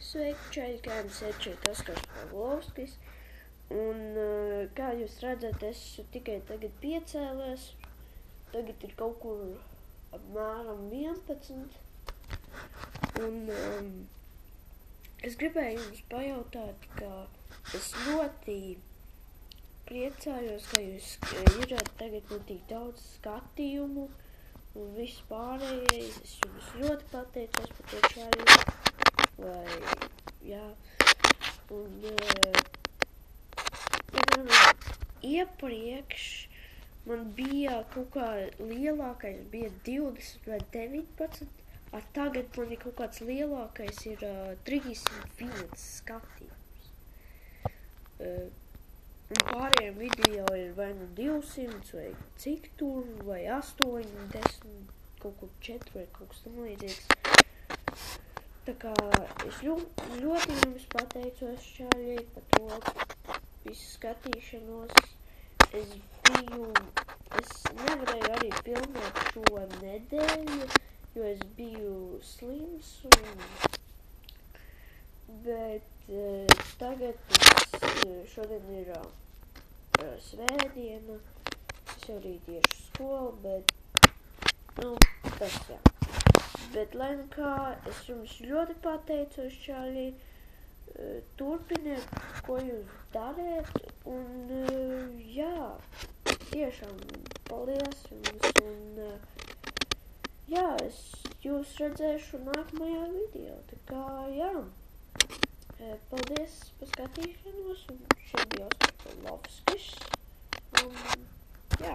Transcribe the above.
Sveiki, čaļikājums, šeit Oskars Pavlovskis. Un, kā jūs redzat, es tikai tagad piecēlies. Tagad ir kaut kur apmēram 11. Un es gribēju jums pajautāt, ka es ļoti priecājos, ka jūs ir tagad tik daudz skatījumu un viss pārējais. Es jums ļoti pateicos par to čāļu. Un, iepriekš man bija kaut kā lielākais, bija 20 vai 19, tagad man ir kaut kāds lielākais ir 301 skatījums. Un pārējiem video ir vai nu 200 vai cik tur, vai 8, 10, kaut kur 4 vai kaut kas tam līdzīgs. Tā kā es ļoti jums pateicos, čāļi, par to visu skatīšanos. Es nevarēju arī filmēt šo nedēļu, jo es biju slims, bet tagad šodien ir svētdiena, es jau rīt iešu skolu, bet, tas jā. Bet, lai nu kā, es jums ļoti pateicos, čāļi, turpiniet, ko jūs dariet, un, tiešām paldies jums, un, es jūs redzēšu nākamajā video, tā kā, paldies par skatīšanos, un šeit bija Oskars Pavlovskis, un, tā.